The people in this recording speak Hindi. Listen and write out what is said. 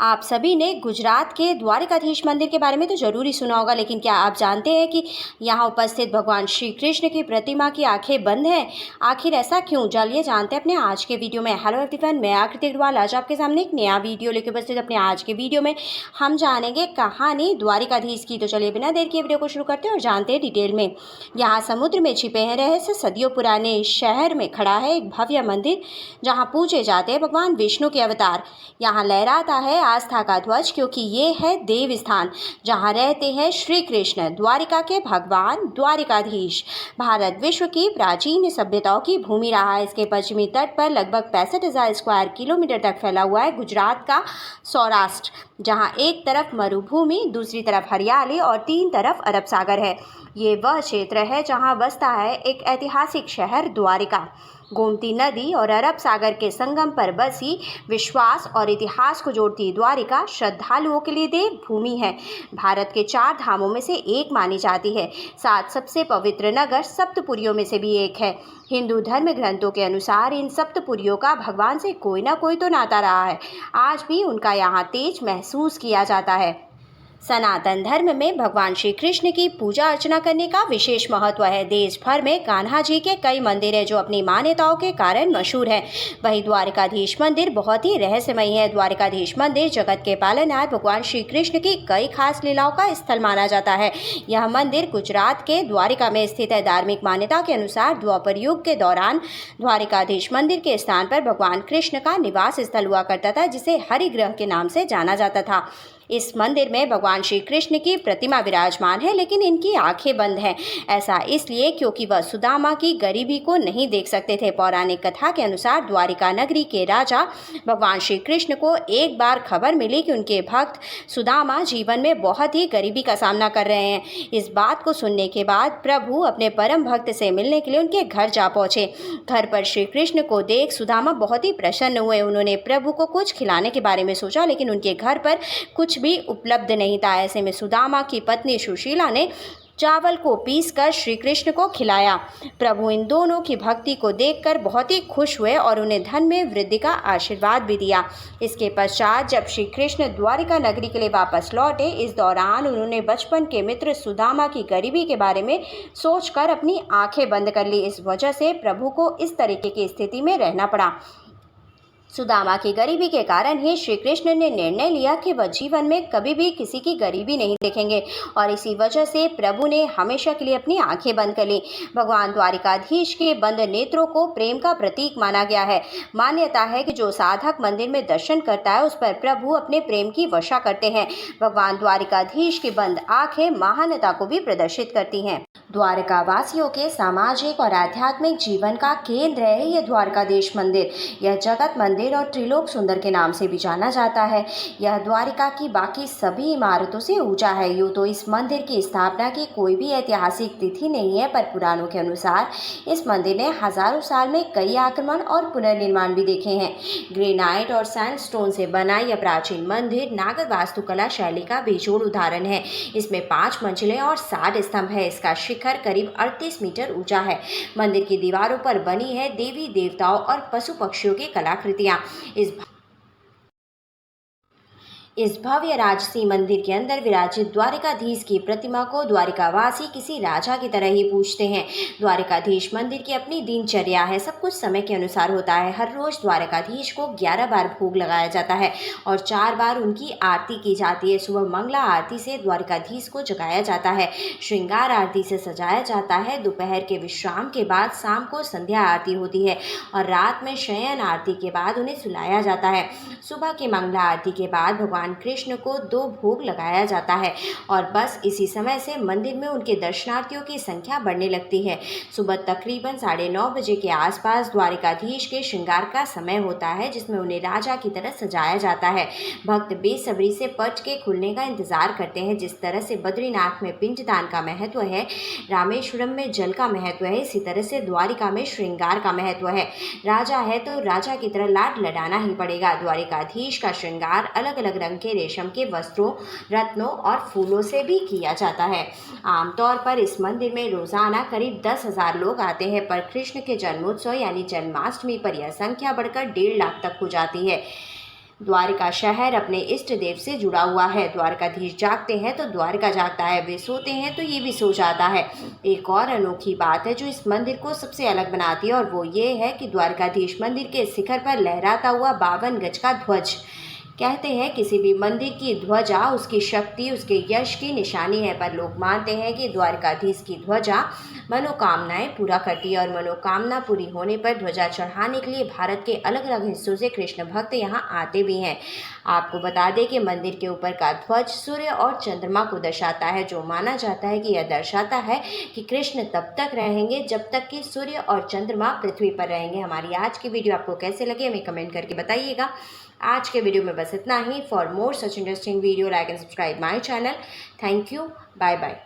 आप सभी ने गुजरात के द्वारिकाधीश मंदिर के बारे में तो ज़रूर ही सुना होगा, लेकिन क्या आप जानते हैं कि यहाँ उपस्थित भगवान श्री कृष्ण की प्रतिमा की आंखें बंद हैं? आखिर ऐसा क्यों? चलिए जानते हैं अपने आज के वीडियो में। हेलो एवरीवन, मैं आकृति अग्रवाल आज आपके सामने एक नया वीडियो लेकर उपस्थित। अपने आज के वीडियो में हम जानेंगे कहानी द्वारिकाधीश की। तो चलिए बिना देर के वीडियो को शुरू करते हैं और जानते हैं डिटेल में। यहाँ समुद्र में छिपे हैं रहस्य। सदियों पुराने शहर में खड़ा है एक भव्य मंदिर जहाँ पूजे जाते हैं भगवान विष्णु के अवतार। यहाँ लहराता है आस्था का ध्वज, क्योंकि ये है देव स्थान जहाँ रहते हैं श्री कृष्ण, द्वारिका के भगवान द्वारिकाधीश। भारत विश्व की प्राचीन सभ्यताओं की भूमि रहा है। इसके पश्चिमी तट पर लगभग 65,000 स्क्वायर किलोमीटर तक फैला हुआ है गुजरात का सौराष्ट्र, जहाँ एक तरफ मरुभूमि, दूसरी तरफ हरियाली और तीन तरफ अरब सागर है। ये वह क्षेत्र है जहाँ बसता है एक ऐतिहासिक शहर द्वारिका। गोमती नदी और अरब सागर के संगम पर बसी, विश्वास और इतिहास को जोड़ती द्वारिका श्रद्धालुओं के लिए देव भूमि है। भारत के 4 धामों में से एक मानी जाती है। 7 सबसे पवित्र नगर सप्तपुरियों में से भी एक है। हिंदू धर्म ग्रंथों के अनुसार इन सप्तपुरियों का भगवान से कोई ना कोई तो नाता रहा है। आज भी उनका यहाँ तेज महसूस किया जाता है। सनातन धर्म में भगवान श्री कृष्ण की पूजा अर्चना करने का विशेष महत्व है। देश भर में कान्हा जी के कई मंदिर हैं जो अपनी मान्यताओं के कारण मशहूर हैं। वहीं द्वारिकाधीश मंदिर बहुत ही रहस्यमयी है। द्वारिकाधीश मंदिर जगत के पालनहार भगवान श्री कृष्ण की कई खास लीलाओं का स्थल माना जाता है। यह मंदिर गुजरात के द्वारिका में स्थित है। धार्मिक मान्यता के अनुसार द्वापर युग के दौरान द्वारिकाधीश मंदिर के स्थान पर भगवान कृष्ण का निवास स्थल हुआ करता था, जिसे हरिगृह के नाम से जाना जाता था। इस मंदिर में भगवान श्री कृष्ण की प्रतिमा विराजमान है, लेकिन इनकी आंखें बंद हैं। ऐसा इसलिए क्योंकि वह सुदामा की गरीबी को नहीं देख सकते थे। पौराणिक कथा के अनुसार द्वारिका नगरी के राजा भगवान श्री कृष्ण को एक बार खबर मिली कि उनके भक्त सुदामा जीवन में बहुत ही गरीबी का सामना कर रहे हैं। इस बात को सुनने के बाद प्रभु अपने परम भक्त से मिलने के लिए उनके घर जा पहुंचे। घर पर श्री कृष्ण को देख सुदामा बहुत ही प्रसन्न हुए। उन्होंने प्रभु को कुछ खिलाने के बारे में सोचा, लेकिन उनके घर पर कुछ भी उपलब्ध नहीं था। ऐसे में सुदामा की पत्नी सुशीला ने चावल को पीसकर श्री कृष्ण को खिलाया। प्रभु इन दोनों की भक्ति को देखकर बहुत ही खुश हुए और उन्हें धन में वृद्धि का आशीर्वाद भी दिया। इसके पश्चात जब श्री कृष्ण द्वारिका नगरी के लिए वापस लौटे, इस दौरान उन्होंने बचपन के मित्र सुदामा की गरीबी के बारे में सोचकर अपनी आंखें बंद कर ली। इस वजह से प्रभु को इस तरीके की स्थिति में रहना पड़ा। सुदामा की गरीबी के कारण ही श्री कृष्ण ने निर्णय लिया कि वह जीवन में कभी भी किसी की गरीबी नहीं देखेंगे, और इसी वजह से प्रभु ने हमेशा के लिए अपनी आंखें बंद कर ली। भगवान द्वारिकाधीश के बंद नेत्रों को प्रेम का प्रतीक माना गया है। मान्यता है कि जो साधक मंदिर में दर्शन करता है उस पर प्रभु अपने प्रेम की वर्षा करते हैं। भगवान द्वारिकाधीश की बंद आंखें महानता को भी प्रदर्शित करती हैं। द्वारका वासियों के सामाजिक और आध्यात्मिक जीवन का केंद्र है यह द्वारकाधीश मंदिर। यह जगत मंदिर और त्रिलोक सुंदर के नाम से भी जाना जाता है। यह द्वारिका की बाकी सभी इमारतों से ऊंचा है। यूँ तो इस मंदिर की स्थापना की कोई भी ऐतिहासिक तिथि नहीं है, पर पुराणों के अनुसार इस मंदिर ने हजारों साल में कई आक्रमण और पुनर्निर्माण भी देखे हैं। ग्रेनाइट और सैंडस्टोन से बना यह प्राचीन मंदिर नागर वास्तुकला शैली का बेजोड़ उदाहरण है। इसमें 5 मंजिलें और 60 स्तंभ है। इसका शिखर करीब 38 मीटर ऊंचा है। मंदिर की दीवारों पर बनी है देवी देवताओं और पशु पक्षियों की कलाकृतियां। इस भव्य राजसी मंदिर के अंदर विराजित द्वारिकाधीश की प्रतिमा को द्वारिकावासी किसी राजा की तरह ही पूजते हैं। द्वारिकाधीश मंदिर की अपनी दिनचर्या है। सब कुछ समय के अनुसार होता है। हर रोज द्वारिकाधीश को 11 बार भोग लगाया जाता है और 4 बार उनकी आरती की जाती है। सुबह मंगला आरती से द्वारिकाधीश को जगाया जाता है, श्रृंगार आरती से सजाया जाता है। दोपहर के विश्राम के बाद शाम को संध्या आरती होती है और रात में शयन आरती के बाद उन्हें सुलाया जाता है। सुबह की मंगला आरती के बाद भगवान कृष्ण को 2 भोग लगाया जाता है और बस इसी समय से मंदिर में उनके दर्शनार्थियों की संख्या बढ़ने लगती है। सुबह तकरीबन 9:30 बजे के आसपास द्वारिकाधीश के श्रृंगार का समय होता है, जिसमें उन्हें राजा की तरह सजाया जाता है। भक्त बेसब्री से पट के खुलने का इंतजार करते हैं। जिस तरह से बद्रीनाथ में पिंडदान का महत्व है, रामेश्वरम में जल का महत्व है, इसी तरह से द्वारिका में श्रृंगार का महत्व है। राजा है तो राजा की तरह लाड लडाना ही पड़ेगा। द्वारिकाधीश का श्रृंगार अलग अलग रंग के रेशम के वस्त्रों, रत्नों और फूलों से भी किया जाता है। आमतौर पर इस मंदिर में रोजाना करीब 10,000 लोग आते हैं, पर कृष्ण के जन्मोत्सव यानी जन्माष्टमी पर यह संख्या बढ़कर 1.5 लाख तक हो जाती है। द्वारिका शहर अपने इष्ट देव से जुड़ा हुआ है। द्वारकाधीश जागते हैं तो द्वारिका जागता है, वे सोते हैं तो ये भी सो जाता है। एक और अनोखी बात है जो इस मंदिर को सबसे अलग बनाती है, और वो ये है कि द्वारकाधीश मंदिर के शिखर पर लहराता हुआ 52 गज का ध्वज। कहते हैं किसी भी मंदिर की ध्वजा उसकी शक्ति, उसके यश की निशानी है, पर लोग मानते हैं कि द्वारकाधीश की ध्वजा मनोकामनाएं पूरा करती है, और मनोकामना पूरी होने पर ध्वजा चढ़ाने के लिए भारत के अलग अलग हिस्सों से कृष्ण भक्त यहाँ आते भी हैं। आपको बता दें कि मंदिर के ऊपर का ध्वज सूर्य और चंद्रमा को दर्शाता है, जो माना जाता है कि यह दर्शाता है कि कृष्ण तब तक रहेंगे जब तक कि सूर्य और चंद्रमा पृथ्वी पर रहेंगे। हमारी आज की वीडियो आपको कैसे लगी हमें कमेंट करके बताइएगा। आज के वीडियो में बस इतना ही। For more such interesting video, like and subscribe my channel. Thank you, bye bye.